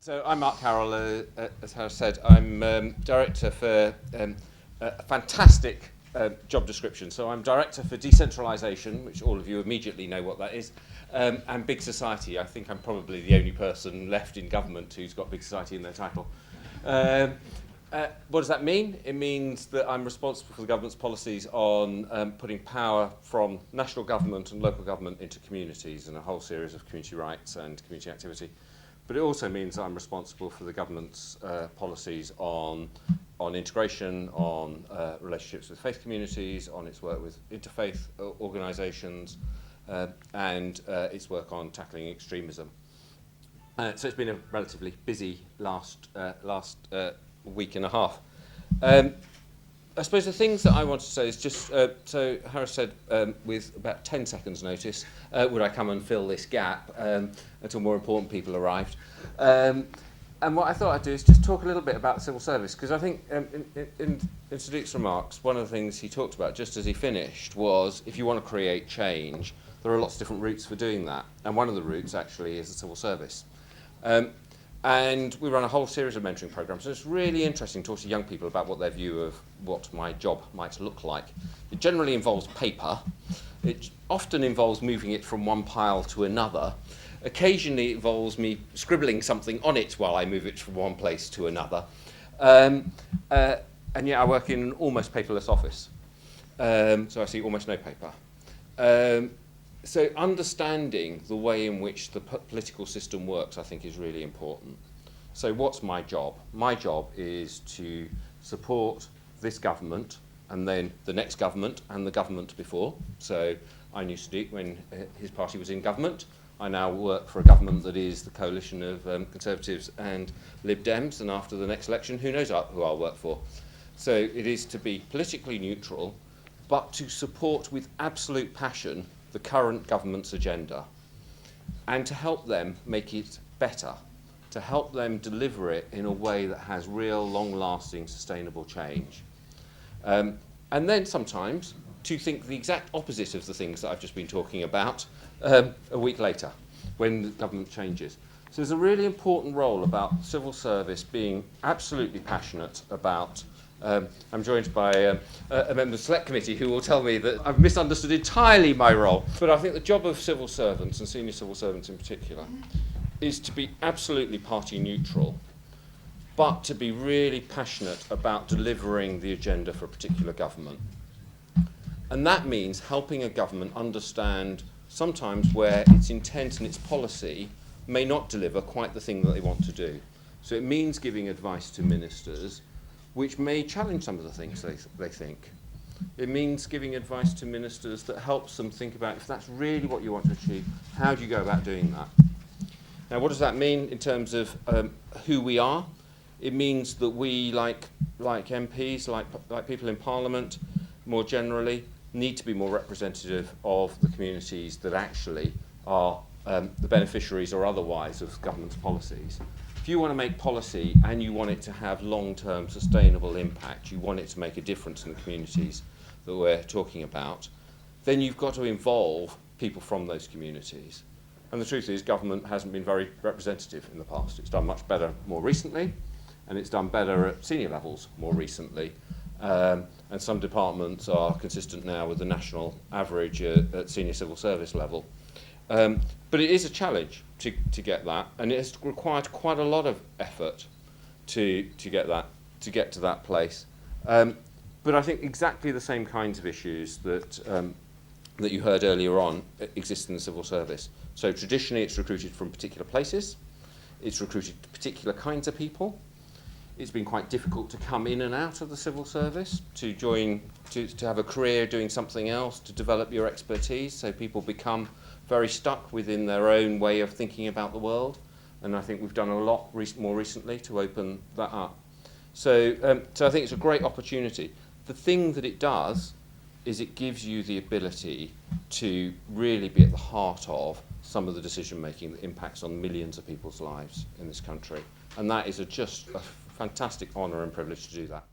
So I'm Mark Carroll, as Harris said. I'm Director for a fantastic job description. So I'm Director for Decentralisation, which all of you immediately know what that is, and Big Society. I think I'm probably the only person left in government who's got Big Society in their title. What does that mean? It means that I'm responsible for the government's policies on putting power from national government and local government into communities and a whole series of community rights and community activity. But it also means I'm responsible for the government's policies on integration, on relationships with faith communities, on its work with interfaith organisations, and its work on tackling extremism. So it's been a relatively busy last week and a half. I suppose the things that I want to say is just, so Harris said with about 10 seconds notice, would I come and fill this gap until more important people arrived. And what I thought I'd do is just talk a little bit about civil service, because I think in Sadiq's remarks, one of the things he talked about just as he finished was if you want to create change, there are lots of different routes for doing that. And one of the routes actually is the civil service. And we run a whole series of mentoring programs. So it's really interesting to talk to young people about what their view of what my job might look like. It generally involves paper. It often involves moving it from one pile to another. Occasionally it involves me scribbling something on it while I move it from one place to another. And yet I work in an almost paperless office. So I see almost no paper. So understanding the way in which the political system works, I think, is really important. So what's my job? My job is to support this government and then the next government and the government before. So I knew Sadiq when his party was in government. I now work for a government that is the coalition of Conservatives and Lib Dems, and after the next election, who knows who I'll work for. So it is to be politically neutral, but to support with absolute passion the current government's agenda, and to help them make it better, to help them deliver it in a way that has real, long-lasting, sustainable change. And then sometimes to think the exact opposite of the things that I've just been talking about a week later, when the government changes. So there's a really important role about civil service being absolutely passionate about. I'm joined by a member of the Select Committee who will tell me that I've misunderstood entirely my role. But I think the job of civil servants, and senior civil servants in particular, is to be absolutely party neutral, but to be really passionate about delivering the agenda for a particular government. And that means helping a government understand sometimes where its intent and its policy may not deliver quite the thing that they want to do. So it means giving advice to ministers which may challenge some of the things they think. It means giving advice to ministers that helps them think about if that's really what you want to achieve, how do you go about doing that? Now, what does that mean in terms of who we are? It means that we, like MPs, like people in Parliament, more generally, need to be more representative of the communities that actually are the beneficiaries or otherwise of government's policies. If you want to make policy and you want it to have long-term sustainable impact, you want it to make a difference in the communities that we're talking about, then you've got to involve people from those communities. And the truth is, government hasn't been very representative in the past. It's done much better more recently, and it's done better at senior levels more recently. And some departments are consistent now with the national average at senior civil service level. But it is a challenge to get that, and it has required quite a lot of effort to get to that place. But I think exactly the same kinds of issues that you heard earlier on exist in the civil service. So traditionally, it's recruited from particular places. It's recruited particular kinds of people. It's been quite difficult to come in and out of the civil service, to join, to have a career doing something else, to develop your expertise, so people become very stuck within their own way of thinking about the world. And I think we've done a lot more recently to open that up. So I think it's a great opportunity. The thing that it does is it gives you the ability to really be at the heart of some of the decision making that impacts on millions of people's lives in this country. And that is just a fantastic honour and privilege to do that.